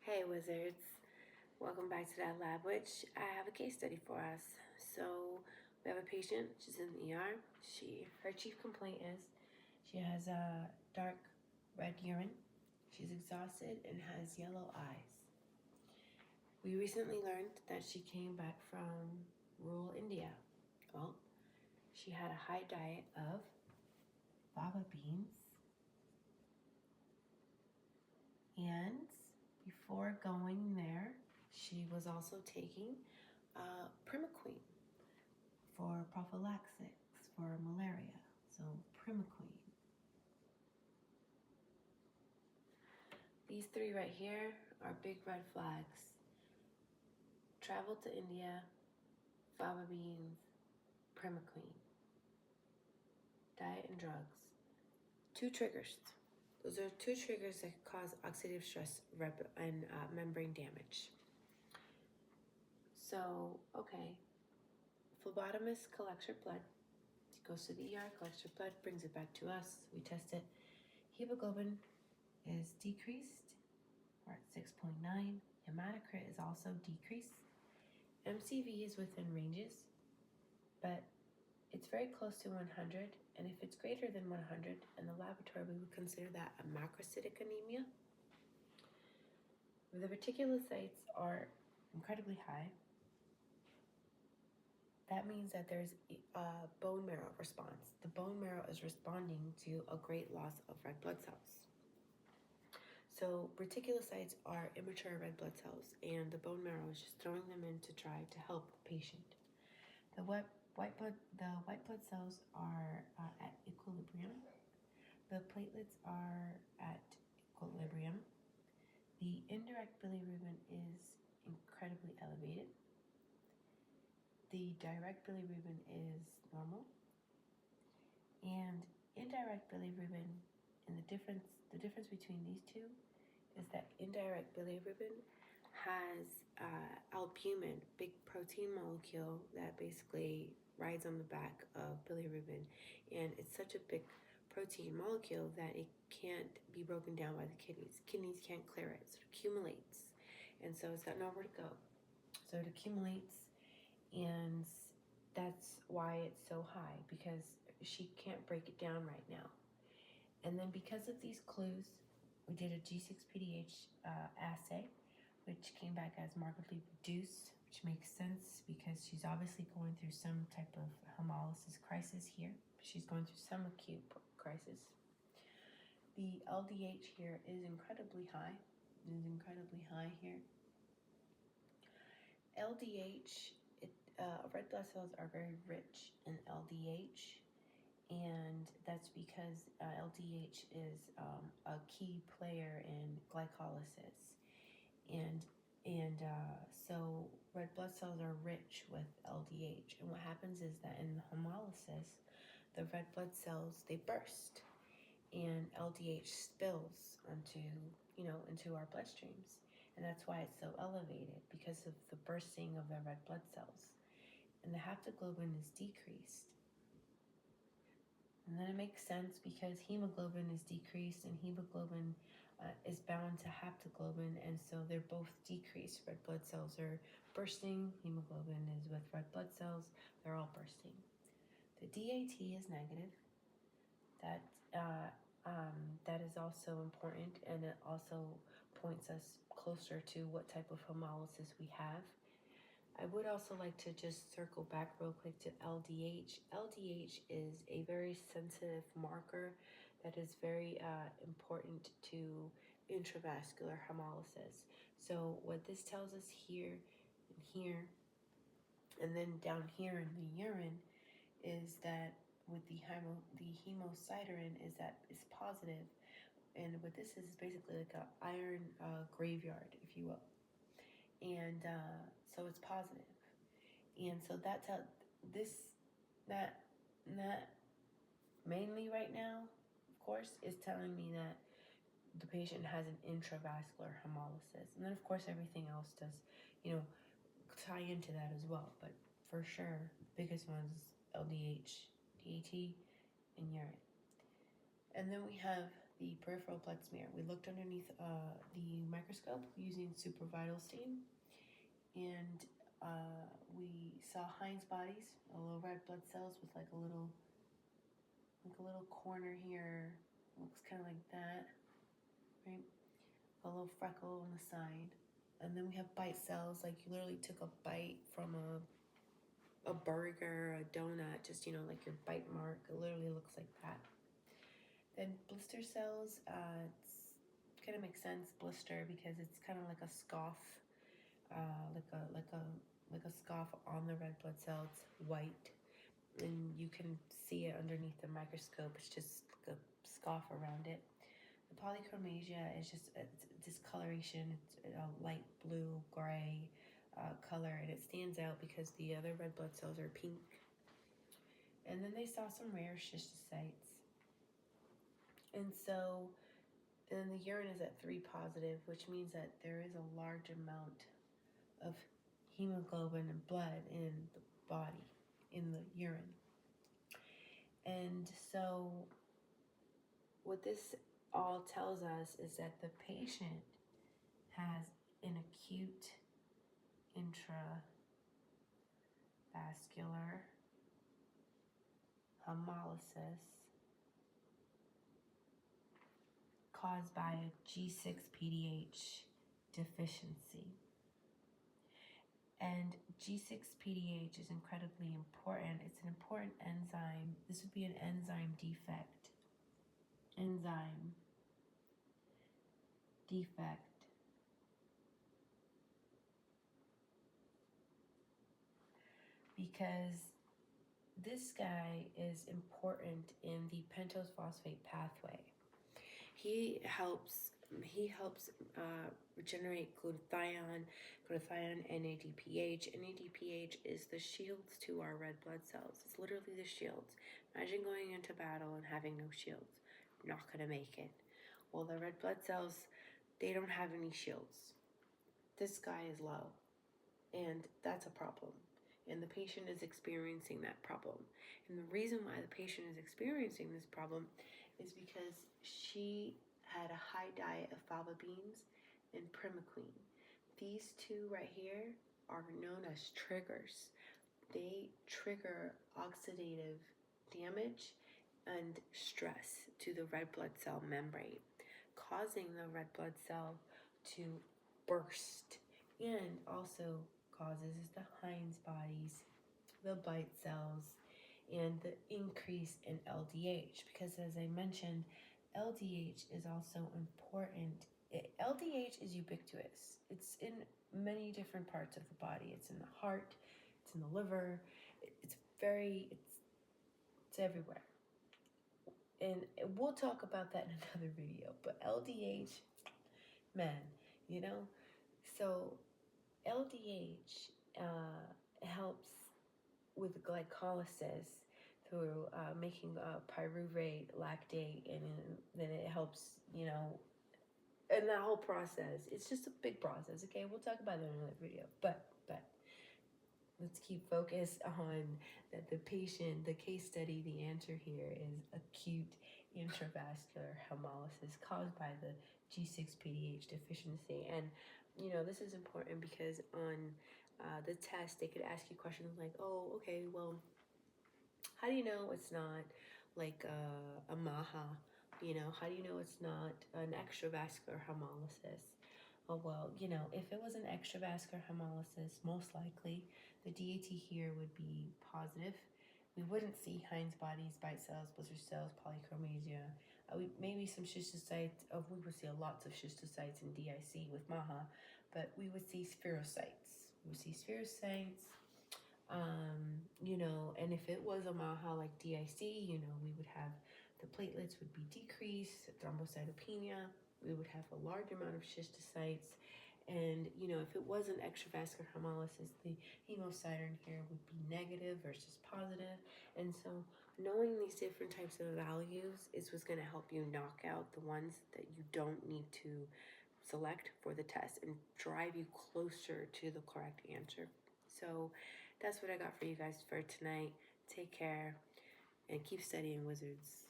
Hey wizards, welcome back to that lab, which I have a case study for us. So we have a patient, she's in the ER. Her chief complaint is she has a dark red urine, she's exhausted and has yellow eyes. We recently learned that she came back from rural India. Well, she had a high diet of fava beans, and before going there, she was also taking Primaquine for prophylaxis for malaria. So Primaquine. These three right here are big red flags. Travel to India, fava beans, Primaquine. Diet and drugs. Two triggers. Those are two triggers that cause oxidative stress and membrane damage. So, okay, phlebotomist collects her blood. She goes to the ER, collects her blood, brings it back to us. We test it. Hemoglobin is decreased. We're at 6.9. Hematocrit is also decreased. MCV is within ranges, but it's very close to 100, and if it's greater than 100 in the laboratory, we would consider that a macrocytic anemia. The reticulocytes are incredibly high. That means that there's a bone marrow response. The bone marrow is responding to a great loss of red blood cells. So reticulocytes are immature red blood cells, and the bone marrow is just throwing them in to try to help the patient. The white blood cells are at equilibrium. The platelets are at equilibrium. The indirect bilirubin is incredibly elevated. The direct bilirubin is normal. And indirect bilirubin, and the difference between these two is that indirect bilirubin has albumin, big protein molecule that basically rides on the back of bilirubin, and it's such a big protein molecule that it can't be broken down by the kidneys. Kidneys can't clear it, so it accumulates, and so it's got nowhere to go. So it accumulates, and that's why it's so high, because she can't break it down right now. And then because of these clues, we did a G6PD-H assay, which came back as markedly reduced, which makes sense because she's obviously going through some type of hemolysis crisis here. She's going through some acute crisis. The LDH here is incredibly high. It is incredibly high here. LDH, red blood cells are very rich in LDH, and that's because LDH is a key player in glycolysis, and so red blood cells are rich with LDH, and what happens is that in hemolysis, the red blood cells, they burst, and LDH spills into our bloodstreams, and that's why it's so elevated, because of the bursting of the red blood cells, and the haptoglobin is decreased. And then it makes sense because hemoglobin is decreased, and hemoglobin is bound to haptoglobin, and so they're both decreased. Red blood cells are bursting, hemoglobin is with red blood cells, they're all bursting. The DAT is negative. That is also important, and it also points us closer to what type of hemolysis we have. I would also like to just circle back real quick to LDH. LDH is a very sensitive marker that is very important to intravascular hemolysis. So what this tells us here and here, and then down here in the urine, is that with the hemosiderin is that it's positive, and what this is basically like an iron graveyard, if you will. And so it's positive, and so that's how that mainly right now, of course, is telling me that the patient has an intravascular hemolysis, and then of course everything else does, tie into that as well. But for sure, the biggest ones is LDH, DAT, and urine. And then we have the peripheral blood smear. We looked underneath the microscope using supravital stain, and we saw Heinz bodies, little red blood cells with like a little corner here. It looks kind of like that, right? A little freckle on the side. And then we have bite cells, like you literally took a bite from a burger, a donut, just, you know, like your bite mark. It literally looks like that. Then blister cells, it kind of makes sense, blister, because it's kind of like a scough, like a scough on the red blood cell. It's white, and you can see it underneath the microscope. It's just like a scough around it. The polychromasia is just a discoloration. It's a light blue, gray color, and it stands out because the other red blood cells are pink. And then they saw some rare schistocytes. And so, and the urine is at 3 positive, which means that there is a large amount of hemoglobin and blood in the body, in the urine. And so what this all tells us is that the patient has an acute intravascular hemolysis caused by a G6-PDH deficiency. And G6-PDH is incredibly important. It's an important enzyme. This would be an enzyme defect. Enzyme defect. Because this guy is important in the pentose phosphate pathway. He helps regenerate glutathione, NADPH. NADPH is the shields to our red blood cells. It's literally the shields. Imagine going into battle and having no shields. You're not going to make it. Well, the red blood cells, they don't have any shields. This guy is low, and that's a problem. And the patient is experiencing that problem. And the reason why the patient is experiencing this problem is because she had a high diet of fava beans and primaquine. These two right here are known as triggers. They trigger oxidative damage and stress to the red blood cell membrane, causing the red blood cell to burst, and also causes the Heinz bodies, the bite cells, and the increase in LDH. Because as I mentioned, LDH is also important. LDH is ubiquitous. It's in many different parts of the body. It's in the heart, it's in the liver, it's everywhere. And we'll talk about that in another video. But LDH, man, you know? So LDH helps with glycolysis through making pyruvate lactate, and then it helps, you know, and that whole process. It's just a big process, okay? We'll talk about that in another video. But let's keep focused on that the patient, the case study, the answer here is acute intravascular hemolysis caused by the G6-PDH deficiency. And, you know, this is important because on the test, they could ask you questions like, oh, okay, well, how do you know it's not like a MAHA? You know, how do you know it's not an extravascular hemolysis? Oh, well, you know, if it was an extravascular hemolysis, most likely the DAT here would be positive. We wouldn't see Heinz bodies, bite cells, blister cells, polychromasia. Maybe some schistocytes. We would see lots of schistocytes in DIC with MAHA, but we would see spherocytes. You know, and if it was a MAHA like DIC, you know, we would have the platelets would be decreased, thrombocytopenia. We would have a large amount of schistocytes. And, you know, if it was an extravascular hemolysis, the hemocytine here would be negative versus positive. And so knowing these different types of values is what's going to help you knock out the ones that you don't need to select for the test and drive you closer to the correct answer. So that's what I got for you guys for tonight. Take care and keep studying, wizards.